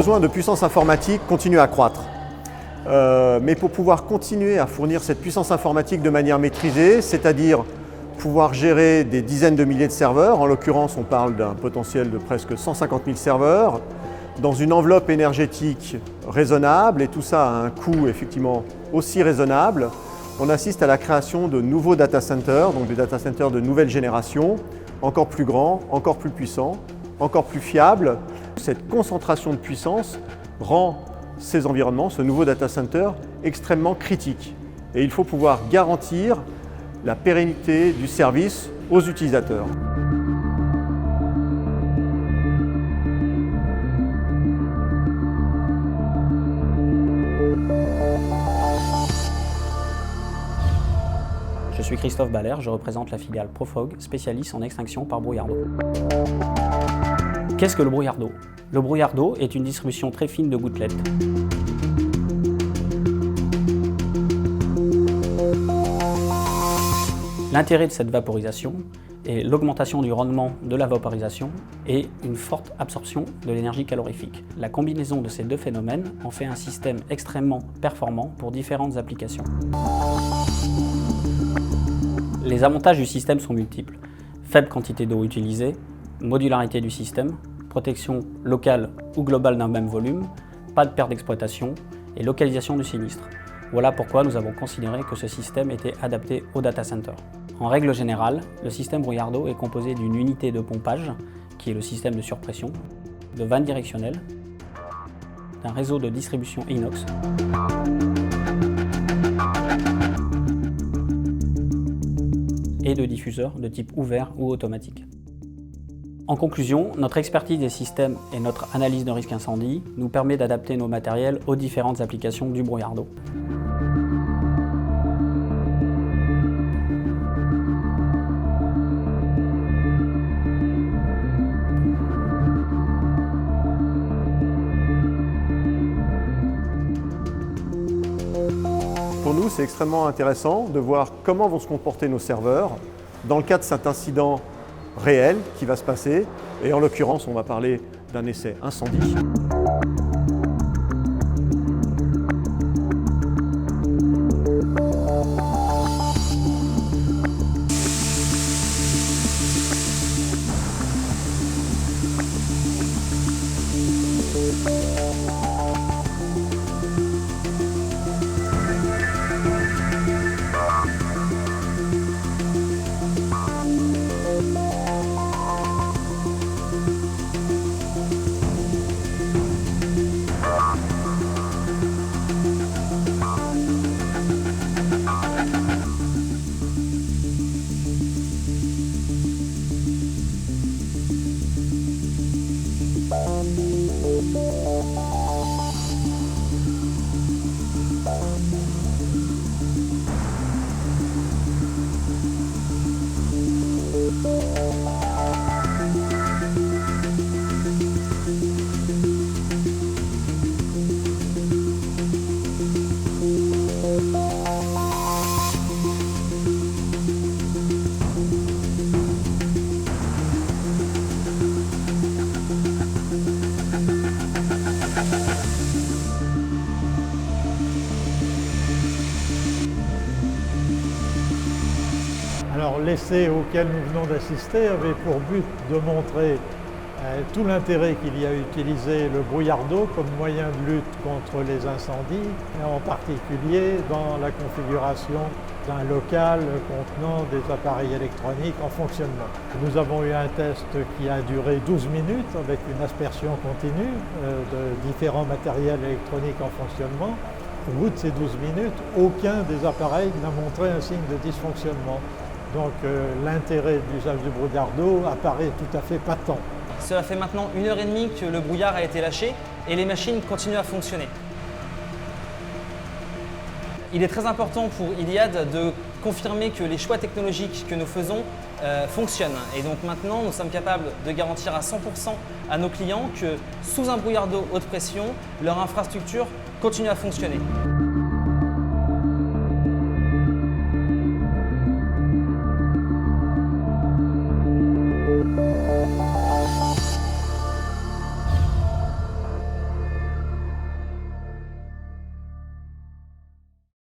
besoin de puissance informatique continue à croître. Mais pour pouvoir continuer à fournir cette puissance informatique de manière maîtrisée, c'est-à-dire pouvoir gérer des dizaines de milliers de serveurs, en l'occurrence on parle d'un potentiel de presque 150 000 serveurs, dans une enveloppe énergétique raisonnable, et tout ça à un coût effectivement aussi raisonnable, on assiste à la création de nouveaux data centers, donc des data centers de nouvelle génération, encore plus grands, encore plus puissants, encore plus fiables. Cette concentration de puissance rend ces environnements, ce nouveau data center, extrêmement critique. Et il faut pouvoir garantir la pérennité du service aux utilisateurs. Je suis Christophe Baller, je représente la filiale Profog, spécialiste en extinction par brouillard d'eau. Qu'est-ce que le brouillard d'eau? Le brouillard d'eau est une distribution très fine de gouttelettes. L'intérêt de cette vaporisation est l'augmentation du rendement de la vaporisation et une forte absorption de l'énergie calorifique. La combinaison de ces deux phénomènes en fait un système extrêmement performant pour différentes applications. Les avantages du système sont multiples. Faible quantité d'eau utilisée, modularité du système, protection locale ou globale d'un même volume, pas de perte d'exploitation et localisation du sinistre. Voilà pourquoi nous avons considéré que ce système était adapté au data center. En règle générale, le système brouillard d'eau est composé d'une unité de pompage, qui est le système de surpression, de vannes directionnelles, d'un réseau de distribution inox, et de diffuseurs de type ouvert ou automatique. En conclusion, notre expertise des systèmes et notre analyse de risque incendie nous permet d'adapter nos matériels aux différentes applications du brouillard d'eau. Pour nous, c'est extrêmement intéressant de voir comment vont se comporter nos serveurs dans le cas de cet incident réel qui va se passer. Et en l'occurrence, on va parler d'un essai incendie. Alors l'essai auquel nous venons d'assister avait pour but de montrer tout l'intérêt qu'il y a à utiliser le brouillard d'eau comme moyen de lutte contre les incendies, et en particulier dans la configuration d'un local contenant des appareils électroniques en fonctionnement. Nous avons eu un test qui a duré 12 minutes avec une aspersion continue de différents matériels électroniques en fonctionnement. Au bout de ces 12 minutes, aucun des appareils n'a montré un signe de dysfonctionnement. Donc l'intérêt de l'usage du brouillard d'eau apparaît tout à fait patent. Cela fait maintenant 1h30 que le brouillard a été lâché et les machines continuent à fonctionner. Il est très important pour Iliad de confirmer que les choix technologiques que nous faisons fonctionnent. Et donc maintenant, nous sommes capables de garantir à 100% à nos clients que sous un brouillard d'eau haute pression, leur infrastructure continue à fonctionner.